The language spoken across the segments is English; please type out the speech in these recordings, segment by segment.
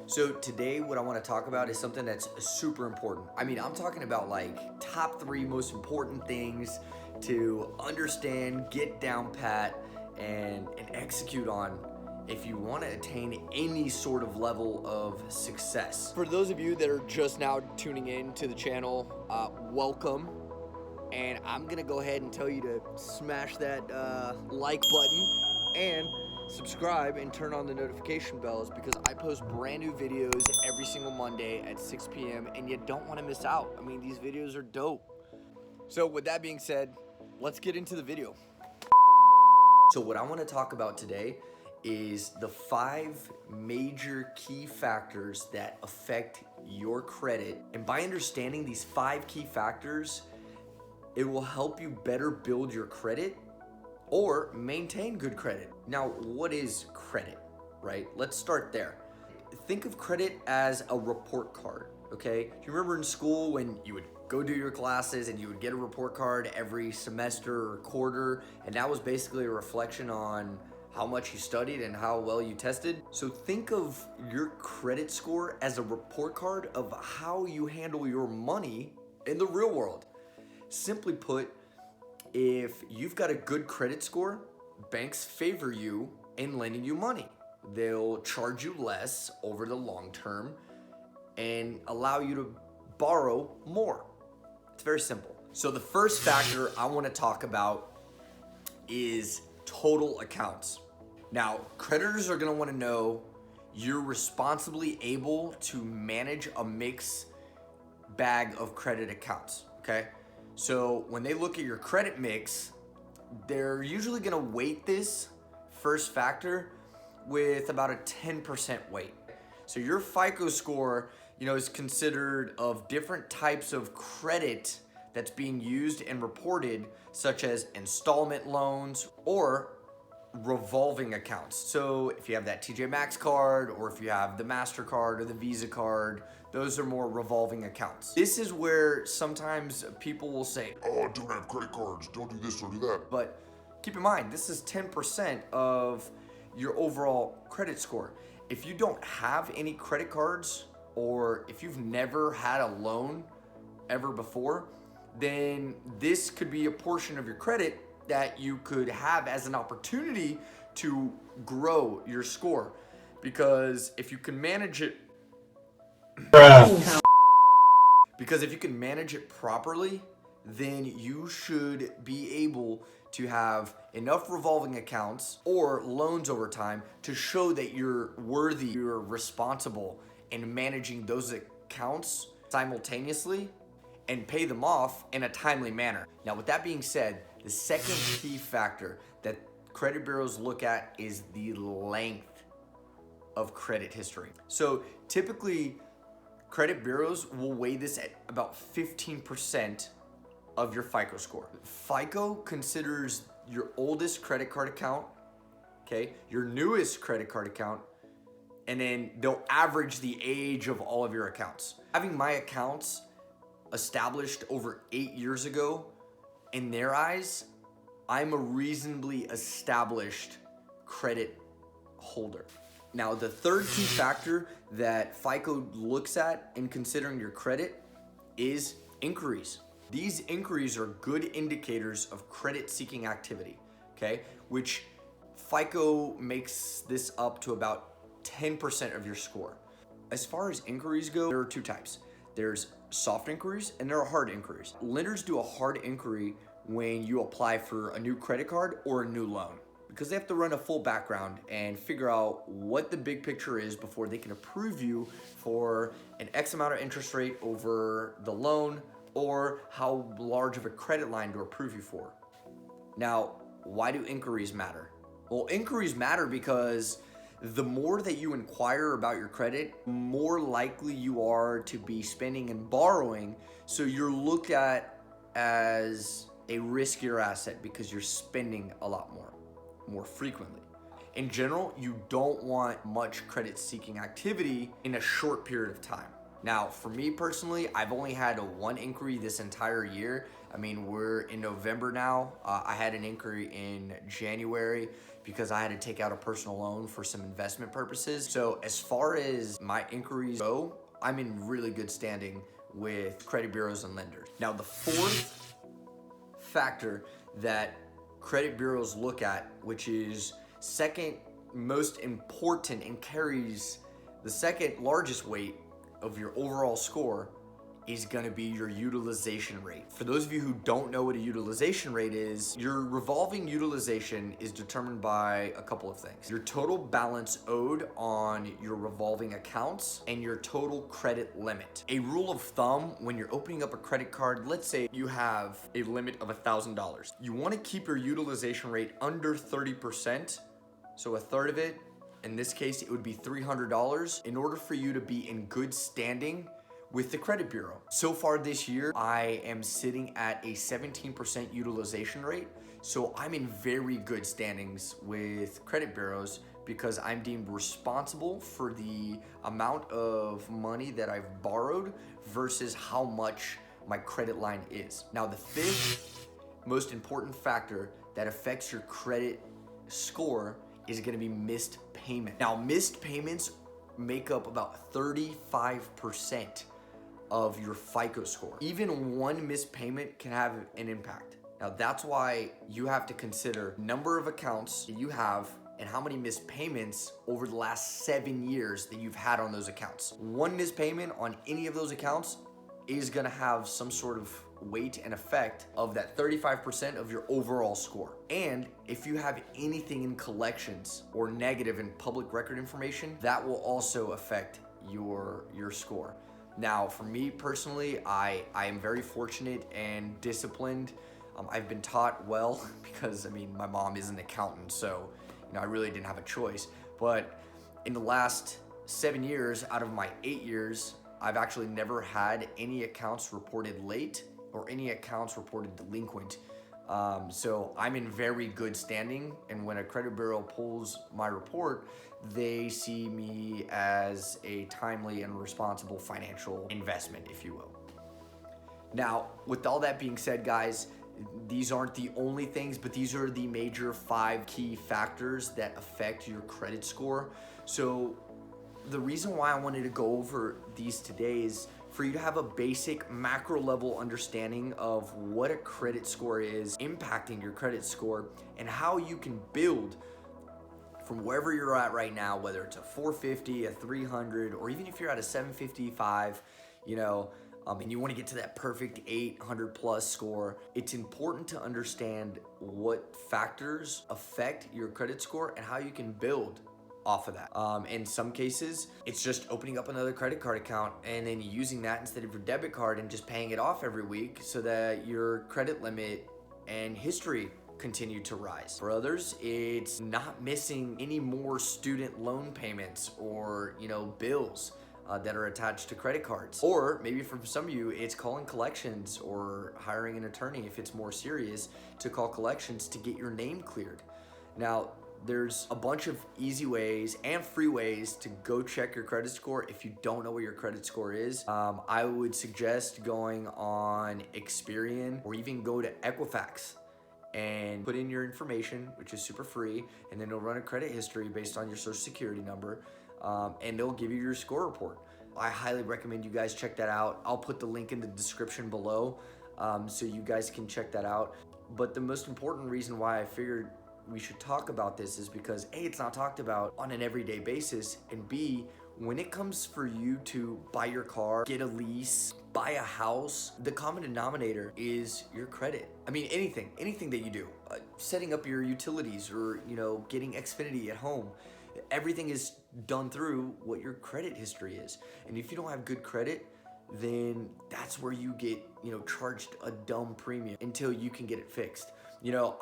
So today what I want to talk about is something that's super important. I mean, I'm talking about like top 3 most important things to understand, get down pat, and execute on if you want to attain any sort of level of success. For those of you that are just now tuning in to the channel, welcome. And I'm gonna go ahead and tell you to smash that like button and subscribe and turn on the notification bells, because I post brand new videos every single Monday at 6 p.m. and you don't want to miss out. I mean, these videos are dope. So with that being said, let's get into the video. So what I want to talk about today is the 5 major key factors that affect your credit. And by understanding these 5 key factors, it will help you better build your credit or maintain good credit. Now, what is credit, right? Let's start there. Think of credit as a report card, okay? Do you remember in school when you would go do your classes and you would get a report card every semester or quarter, and that was basically a reflection on how much you studied and how well you tested? So think of your credit score as a report card of how you handle your money in the real world. Simply put, if you've got a good credit score, banks favor you in lending you money. They'll charge you less over the long term and allow you to borrow more. It's very simple. So the first factor I want to talk about is total accounts. Now, creditors are going to want to know you're responsibly able to manage a mixed bag of credit accounts, okay? So when they look at your credit mix, they're usually gonna weight this first factor with about a 10% weight. So your FICO score, is considered of different types of credit that's being used and reported, such as installment loans or revolving accounts. So if you have that TJ Maxx card, or if you have the MasterCard or the Visa card, those are more revolving accounts. This is where sometimes people will say, "Oh, don't have credit cards, don't do this, don't do that." But keep in mind, this is 10% of your overall credit score. If you don't have any credit cards, or if you've never had a loan ever before, then this could be a portion of your credit that you could have as an opportunity to grow your score. Because if you can manage it properly, then you should be able to have enough revolving accounts or loans over time to show that you're worthy, you're responsible in managing those accounts simultaneously and pay them off in a timely manner. Now, with that being said, the second key factor that credit bureaus look at is the length of credit history. So typically, credit bureaus will weigh this at about 15% of your FICO score. FICO considers your oldest credit card account, okay, your newest credit card account, and then they'll average the age of all of your accounts. Having my accounts established over 8 years ago, in their eyes, I'm a reasonably established credit holder. Now, the third key factor that FICO looks at in considering your credit is inquiries. These inquiries are good indicators of credit-seeking activity, okay? Which FICO makes this up to about 10% of your score. As far as inquiries go, there are 2 types. There's soft inquiries and there are hard inquiries. Lenders do a hard inquiry when you apply for a new credit card or a new loan, because they have to run a full background and figure out what the big picture is before they can approve you for an X amount of interest rate over the loan, or how large of a credit line to approve you for. Now, why do inquiries matter? Well, inquiries matter because the more that you inquire about your credit, more likely you are to be spending and borrowing. So you're looked at as a riskier asset because you're spending a lot more frequently. In general, you don't want much credit seeking activity in a short period of time. Now, for me personally, I've only had one inquiry this entire year. I mean, we're in November now. I had an inquiry in January because I had to take out a personal loan for some investment purposes. So as far as my inquiries go, I'm in really good standing with credit bureaus and lenders. Now, the fourth factor that credit bureaus look at, which is second most important and carries the second largest weight of your overall score, is going to be your utilization rate. For those of you who don't know what a utilization rate is, your revolving utilization is determined by a couple of things. Your total balance owed on your revolving accounts and your total credit limit. A rule of thumb, when you're opening up a credit card, let's say you have a limit of $1,000. You want to keep your utilization rate under 30%, so a third of it. In this case, it would be $300 in order for you to be in good standing with the credit bureau. So far this year, I am sitting at a 17% utilization rate. So I'm in very good standings with credit bureaus because I'm deemed responsible for the amount of money that I've borrowed versus how much my credit line is. Now, the fifth most important factor that affects your credit score is gonna be missed payment. Now, missed payments make up about 35% of your FICO score. Even one missed payment can have an impact. Now, that's why you have to consider number of accounts that you have and how many missed payments over the last 7 years that you've had on those accounts. One missed payment on any of those accounts is gonna have some sort of weight and effect of that 35% of your overall score. And if you have anything in collections or negative in public record information, that will also affect your score. Now, for me personally, I am very fortunate and disciplined. I've been taught well because, I mean, my mom is an accountant, so, I really didn't have a choice. But in the last 7 years, out of my 8 years, I've actually never had any accounts reported late or any accounts reported delinquent. So I'm in very good standing, and when a credit bureau pulls my report, they see me as a timely and responsible financial investment, if you will. Now, with all that being said, guys, these aren't the only things, but these are the major 5 key factors that affect your credit score. So the reason why I wanted to go over these today is for you to have a basic macro level understanding of what a credit score is impacting your credit score and how you can build from wherever you're at right now, whether it's a 450, a 300, or even if you're at a 755, and you want to get to that perfect 800 plus score. It's important to understand what factors affect your credit score and how you can build off of that. In some cases, it's just opening up another credit card account and then using that instead of your debit card and just paying it off every week so that your credit limit and history continue to rise. For others, it's not missing any more student loan payments or, bills that are attached to credit cards. Or maybe for some of you, it's calling collections or hiring an attorney if it's more serious to call collections to get your name cleared. Now, there's a bunch of easy ways and free ways to go check your credit score if you don't know what your credit score is. I would suggest going on Experian or even go to Equifax and put in your information, which is super free, and then it'll run a credit history based on your social security number, and they'll give you your score report. I highly recommend you guys check that out. I'll put the link in the description below so you guys can check that out. But the most important reason why I figured we should talk about this is because A, it's not talked about on an everyday basis, and B, when it comes for you to buy your car, get a lease, buy a house, the common denominator is your credit. I mean, anything that you do, setting up your utilities or, getting Xfinity at home, everything is done through what your credit history is. And if you don't have good credit, then that's where you get, charged a dumb premium until you can get it fixed.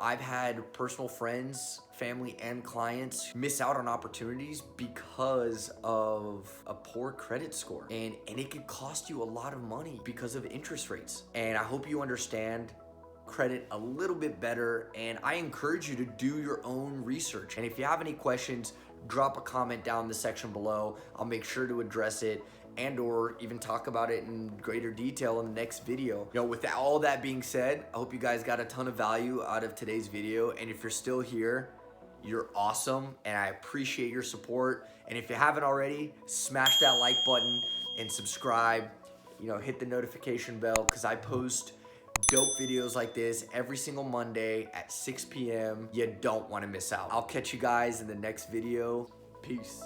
I've had personal friends, family, and clients miss out on opportunities because of a poor credit score. And it could cost you a lot of money because of interest rates. And I hope you understand credit a little bit better. And I encourage you to do your own research. And if you have any questions, drop a comment down in the section below. I'll make sure to address it. and or even talk about it in greater detail in the next video. You know, with all that being said, I hope you guys got a ton of value out of today's video. And if you're still here, you're awesome, and I appreciate your support. And if you haven't already, smash that like button and subscribe. You know, hit the notification bell, because I post dope videos like this every single Monday at 6 p.m. You don't want to miss out. I'll catch you guys in the next video. Peace.